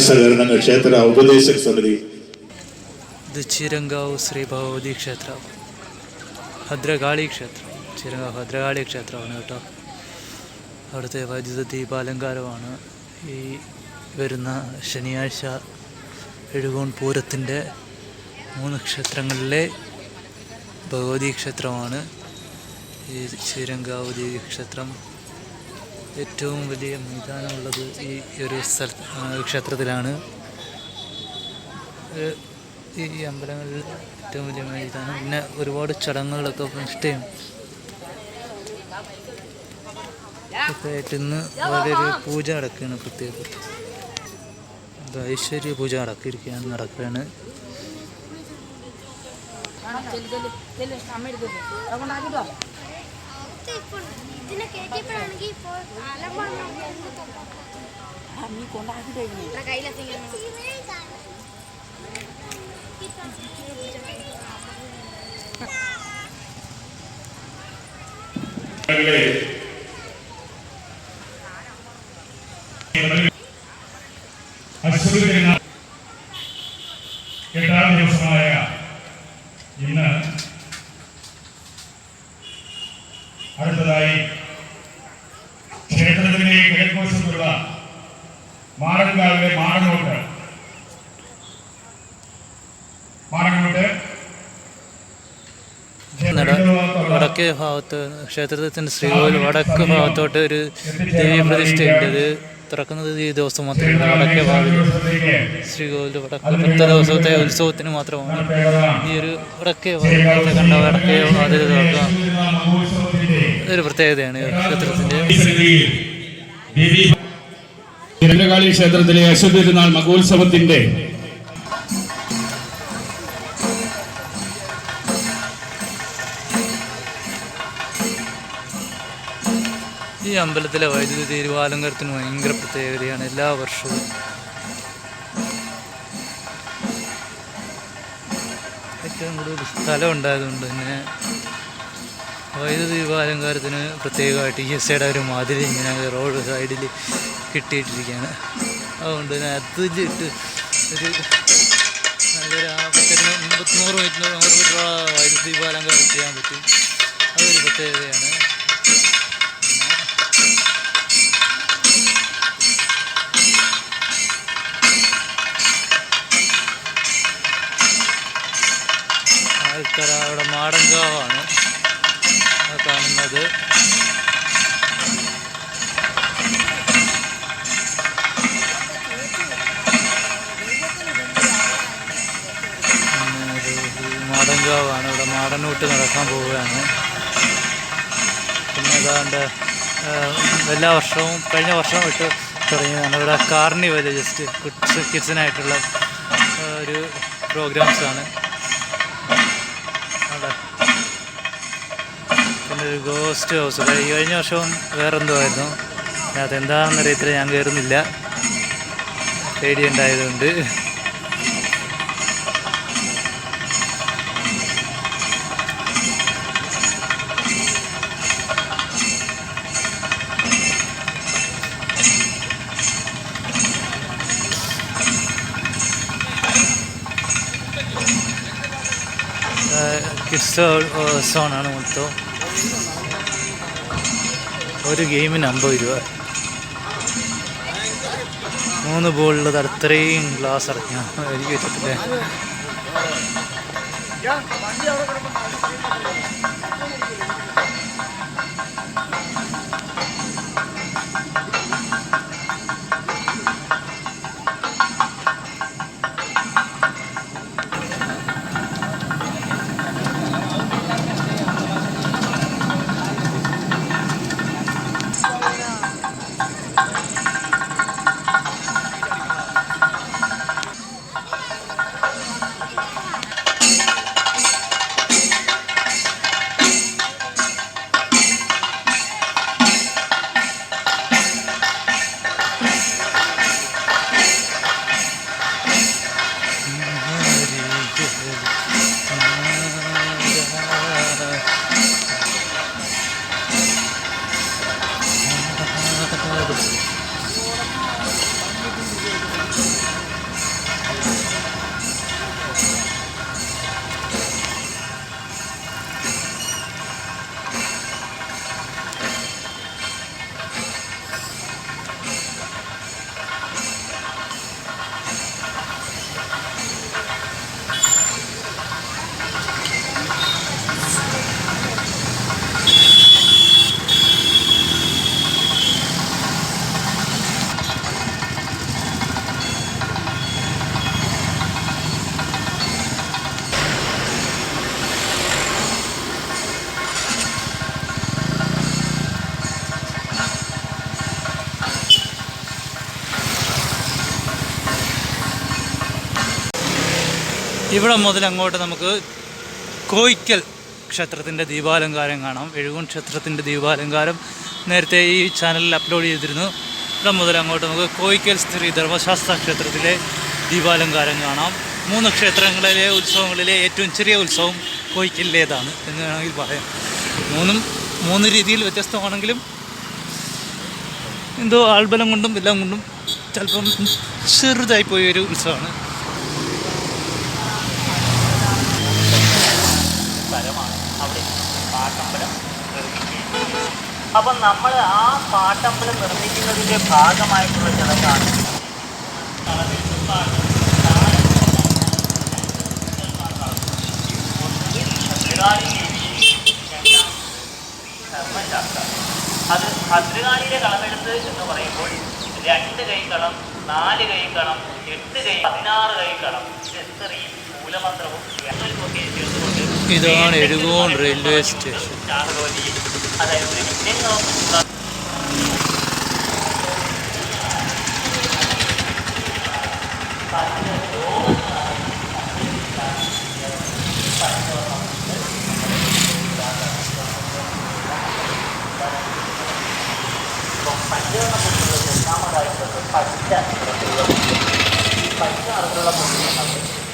സഹകരണ ക്ഷേത്ര ഉപദേശക സമിതി. ഇത് ചിരങ്കാവ് ശ്രീ ഭഗവതി ക്ഷേത്രം, ഭദ്രകാളി ക്ഷേത്രം. ചിരങ്കാവ് ഭദ്രകാളി ക്ഷേത്രമാണ് കേട്ടോ. അവിടുത്തെ വൈദ്യുത ദീപാലങ്കാരമാണ് ഈ വരുന്ന ശനിയാഴ്ച എഴുകോൺ പൂരത്തിൻ്റെ 3 ക്ഷേത്രങ്ങളിലെ ഭഗവതി ക്ഷേത്രമാണ് ഈ ചിരങ്കാവ് ദേവി ക്ഷേത്രം. ഏറ്റവും വലിയ മൈതാനമുള്ളത് ഈ ഒരു ക്ഷേത്രത്തിലാണ്. ഈ അമ്പലങ്ങളിൽ ഏറ്റവും വലിയ മൈതാനം. പിന്നെ ഒരുപാട് ചടങ്ങുകളൊക്കെ നിഷ്ഠയും ഒക്കെ ആയിട്ട് ഇന്ന് വളരെ പൂജ നടക്കുകയാണ്. പ്രത്യേകം ഐശ്വര്യ പൂജ നടക്കുകയാണ്. എട്ടാം ദിവസമായ ഇന്ന് അടുത്തതായി ക്ഷേത്രത്തിന്റെ കിഴക്കുവശത്തുള്ള മാടങ്കാവിലെ മാടങ്ങോട്ട് വടക്കേ ഭാഗത്ത് ക്ഷേത്രത്തിൻ്റെ ശ്രീകോവിൽ വടക്ക് ഭാഗത്തോട്ട് ഒരു ദേവീ പ്രതിഷ്ഠയുണ്ട്. ഇത് തുറക്കുന്നത് ഈ ദിവസം മാത്രമേ. വടക്കേ ഭാഗത്ത് ശ്രീകോവിൽ വടക്ക് 10 ദിവസത്തെ ഉത്സവത്തിന് മാത്രമാണ് ഈ ഒരു വടക്കേ ഭാഗത്ത് കണ്ട വടക്കേ വാതിൽ തുറക്കുക. ഇതൊരു പ്രത്യേകതയാണ് ക്ഷേത്രത്തിൻ്റെ. ഭദ്രകാളി ക്ഷേത്രത്തിലെ അശ്വതിരുനാൾ മഹോത്സവത്തിന്റെ ഈ അമ്പലത്തിലെ വൈദ്യുതി ദീപാലങ്കാരത്തിന് ഭയങ്കര പ്രത്യേകതയാണ് എല്ലാ വർഷവും. ഏറ്റവും കൂടുതൽ സ്ഥലം ഉണ്ടായതുകൊണ്ട് തന്നെ വൈദ്യുതി ദീപാലങ്കാരത്തിന് പ്രത്യേകമായിട്ട് ESAയുടെ ഒരു മാതിരി ഇങ്ങനെ റോഡ് സൈഡിൽ കിട്ടിയിട്ടിരിക്കുകയാണ്. അതുകൊണ്ട് തന്നെ അതിലിട്ട് ഒരു നല്ലൊരു 100 മീറ്റർ വൈദ്യുതി ദീപാലങ്കാരം ചെയ്യാൻ പറ്റും. അതൊരു പ്രത്യേകതയാണ്. അവിടെ മാടങ്കാവാണ് കാണുന്നത്. മാടങ്കാവാണ്. ഇവിടെ മാടനൂട്ട് നടക്കാൻ പോവുകയാണ്. പിന്നെ ഏതാണ്ട് എല്ലാ വർഷവും കഴിഞ്ഞ വർഷം ഇട്ട് തുടങ്ങിയതാണ്. ഇവിടെ കാർണിവൽ ജസ്റ്റ് കിഡ്സിനായിട്ടുള്ള ഒരു പ്രോഗ്രാംസാണ്. പിന്നെ ഒരു ഗോസ്റ്റ് ഹൗസ്. കഴിഞ്ഞ വർഷവും വേറെന്തോ ആയിരുന്നു. അതെന്താണെന്ന് അറിയത്തില്ല, ഞാൻ കയറുന്നില്ല, പേടിയുണ്ടായതുകൊണ്ട്. കിഡ്സ് സോണാണ് മൊത്തം. ഒരു ഗെയിമിന് 50 രൂപ. 3 ബോളുള്ളത് അത്രയും ഗ്ലാസ് ഇറക്കിയാൽ എനിക്ക് വെച്ചിട്ടില്ലേ. ഇവിടെ മുതൽ അങ്ങോട്ട് നമുക്ക് കോയിക്കൽ ക്ഷേത്രത്തിൻ്റെ ദീപാലങ്കാരം കാണാം. എഴുകോൺ ക്ഷേത്രത്തിൻ്റെ ദീപാലങ്കാരം നേരത്തെ ഈ ചാനലിൽ അപ്ലോഡ് ചെയ്തിരുന്നു. ഇവിടെ മുതൽ അങ്ങോട്ട് നമുക്ക് കോയിക്കൽ ശ്രീ ധർമ്മശാസ്ത്ര ക്ഷേത്രത്തിലെ ദീപാലങ്കാരം കാണാം. 3 ക്ഷേത്രങ്ങളിലെ ഉത്സവങ്ങളിലെ ഏറ്റവും ചെറിയ ഉത്സവം കോയിക്കലിലേതാണ് എന്ന് വേണമെങ്കിൽ പറയാം. 3 രീതിയിൽ വ്യത്യസ്തമാണെങ്കിലും എന്തോ ആൾബലം കൊണ്ടും എല്ലാം കൊണ്ടും ചിലപ്പം ചെറുതായിപ്പോയൊരു ഉത്സവമാണ്. സ്ഥലമാണ് അവിടെ പാട്ടമ്പലം നിർമ്മിക്കുന്നത്. അപ്പം നമ്മൾ ആ പാട്ടമ്പലം നിർമ്മിക്കുന്നതിൻ്റെ ഭാഗമായിട്ടുള്ള ചടങ്ങാണ് ധർമ്മശാസ്ത്രം. അത് ഭദ്രകാളിയുടെ കളമെടുത്ത് എന്ന് പറയുമ്പോൾ 2 കൈക്കളം, 4 കൈക്കളം, 8 കൈ, 16 കൈക്കളം, ഇത്രയും മൂലമന്ത്രവും ഒക്കെ ചേർത്തുകൊണ്ട് ഇതാണ് എഴുകോൺ റെയിൽവേ സ്റ്റേഷൻ. അതായത് ഒരു വിജയങ്ങൾ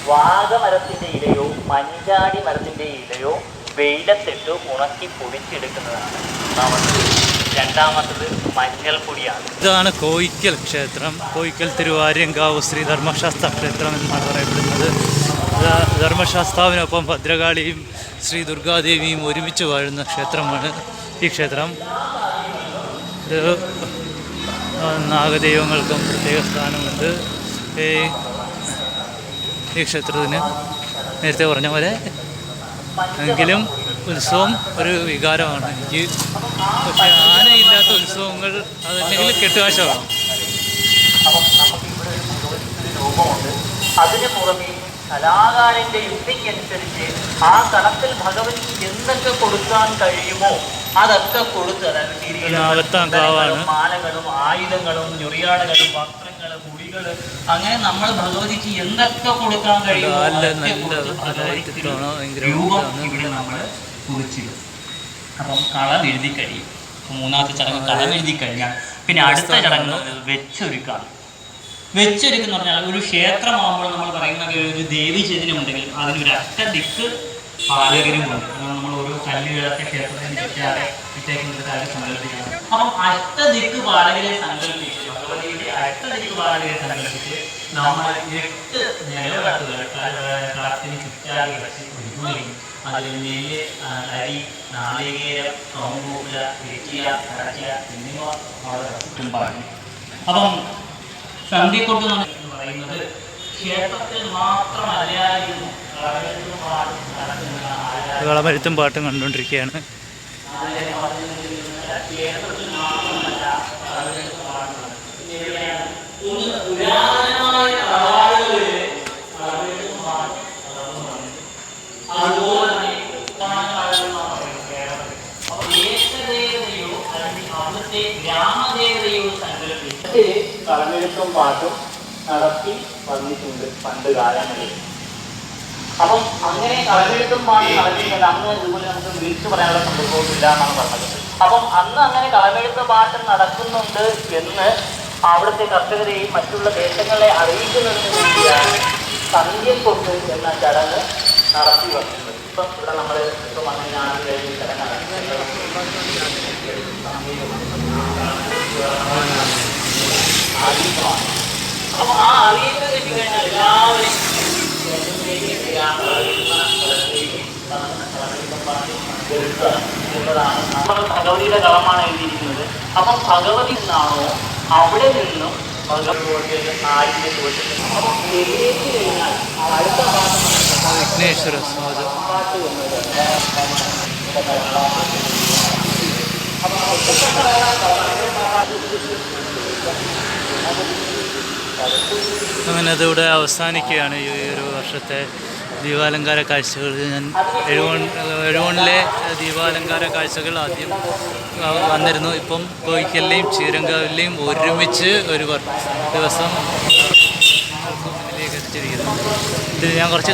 വാഗമരത്തിൻ്റെ ഇലയോ മഞ്ചാടി മരത്തിൻ്റെ ഇലയോ വെയിലത്തിട്ട് ഉണക്കി പൊടിച്ചെടുക്കുന്നതാണ് ഒന്നാമത്തത്. രണ്ടാമത്തത് മഞ്ഞൾപ്പൊടിയാണ്. ഇതാണ് കോയിക്കൽ ക്ഷേത്രം. കോയിക്കൽ തിരുവാര്യങ്കാവ് ശ്രീ ധർമ്മശാസ്ത്ര ക്ഷേത്രം എന്നാണ് പറയപ്പെടുന്നത്. ധർമ്മശാസ്താവിനൊപ്പം ഭദ്രകാളിയും ശ്രീ ദുർഗാദേവിയും ഒരുമിച്ച് വാഴുന്ന ക്ഷേത്രമാണ് ഈ ക്ഷേത്രം. ഇത് നാഗദൈവങ്ങൾക്കും പ്രത്യേക സ്ഥാനമുണ്ട്. ഈ ക്ഷേത്രത്തിന് നേരത്തെ പറഞ്ഞ പോലെ എങ്കിലും ഉത്സവം ഒരു വികാരമാണ് എനിക്ക്. പക്ഷേ ആനയില്ലാത്ത ഉത്സവങ്ങൾ അതല്ലെങ്കിൽ കെട്ടുകാശമാണ്. അപ്പം നമുക്കിവിടെ ഒരു രൂപമുണ്ട്. അതിന് പുറമെ കലാകാരൻ്റെ യുക്തിക്കനുസരിച്ച് ആ കണക്കിൽ ഭഗവതിക്ക് എന്തൊക്കെ കൊടുക്കാൻ കഴിയുമോ അതൊക്കെ കൊടുത്ത്, അതായത് മാലകളും ആയുധങ്ങളും ഞൊറിയാടുകളും വസ്ത്രങ്ങളും മുടികളും അങ്ങനെ നമ്മൾ ഭഗവതിക്ക് എന്തൊക്കെ കൊടുക്കാൻ കഴിയുമോ രൂപം ഇവിടെ നമ്മൾ കുറിച്ചിടും. അപ്പം കളം എഴുതി കഴിയും. 3ാമത്തെ ചടങ്ങ് കളം എഴുതി കഴിഞ്ഞാൽ പിന്നെ അടുത്ത ചടങ്ങ് വെച്ചൊരുക്കാണ്. വെച്ചൊരുക്കെന്ന് പറഞ്ഞാൽ ഒരു ക്ഷേത്രമാകുമ്പോൾ നമ്മൾ പറയുന്ന ഒരു ദേവി ചൈതന്യമുണ്ടെങ്കിൽ അതിനൊരു അറ്റ ദിക്ക് പാലകരുമുണ്ട്. നമ്മൾ ഓരോ കല്ലുകളൊക്കെ ക്ഷേത്രത്തിന് ചുറ്റാതെ ഇട്ടേക്കുന്നത് കാര്യം സങ്കല്പിക്കണം. അപ്പം അഷ്ടദിക്ക് പാലകരെ സങ്കല്പിച്ച് ഭഗവതിയുടെ അഷ്ടദിക്ക് പാലകരെ സങ്കല്പിച്ച് നമ്മൾ 8 നിലവിളക്കുകൾ കളത്തിന് ചുറ്റാതെ വെച്ച് ഒരുക്കുകയും അതിൽ നെല്ല്, അരി, നാളികേരം, സോമ്പൂല, വെറ്റില, കടച്ചില എന്നിവ അവിടെ ചുറ്റും പാടും. അപ്പം സന്ധ്യക്കൊട്ട് എന്ന് പറയുന്നത് ക്ഷേത്രത്തിൽ മാത്രമല്ലായിരുന്നു കളമെഴുത്തും പാട്ടും കണ്ടുകൊണ്ടിരിക്കുകയാണ്. ഗ്രാമദേവതയോ സങ്കല്പിച്ച് കളമെഴുത്തും പാട്ടും നടത്തി വന്നിട്ടുണ്ട് പണ്ട് കാലങ്ങളിൽ. അപ്പം അങ്ങനെ കളമെഴുത്തും പാട്ട് നടത്തിയില്ല. അന്ന് ഇതുപോലെ നമുക്ക് വിളിച്ചു പറയാനുള്ള സന്ദർഭമൊന്നുമില്ല എന്നാണ് പറഞ്ഞത്. അപ്പം അന്ന് അങ്ങനെ കളമെഴുത്ത് പാട്ട് നടക്കുന്നുണ്ട് എന്ന് അവിടുത്തെ കർഷകരെയും മറ്റുള്ള ദേശങ്ങളെ അറിയിക്കുന്നതിന് വേണ്ടിയാണ് സന്ധ്യക്കൊട്ട് എന്ന ചടങ്ങ് നടത്തി വന്നത്. ഇപ്പം ഇവിടെ നമ്മൾ ഇപ്പം അങ്ങനെ ആളുകളിൽ ചടങ്ങ് അപ്പൊ ആ അറിയിപ്പ് കിട്ടിക്കഴിഞ്ഞാൽ എല്ലാവരും എന്നതാണ് നമ്മൾ ഭഗവതിയുടെ കളമാണ് എഴുതിയിരിക്കുന്നത്. അപ്പം ഭഗവതി നിന്നാണോ അവിടെ നിന്നും ആയിരം ചോദിച്ചത്. അപ്പം എഴുതിയേക്ക് കഴിഞ്ഞാൽ അടുത്ത വിഘ്നേശ്വര സ്വാമി അങ്ങനെ അതിവിടെ അവസാനിക്കുകയാണ് ഈ ഒരു വർഷത്തെ ദീപാലങ്കാര കാഴ്ചകൾ. ഞാൻ എഴുകോണിലെ ദീപാലങ്കാര കാഴ്ചകൾ ആദ്യം വന്നിരുന്നു. ഇപ്പം കോയിക്കലിലെയും ചീരങ്കാവിലെയും ഒരുമിച്ച് ഒരു ദിവസം മുന്നിലേക്ക് എത്തിച്ചിരിക്കുന്നു. ഇത് ഞാൻ കുറച്ച്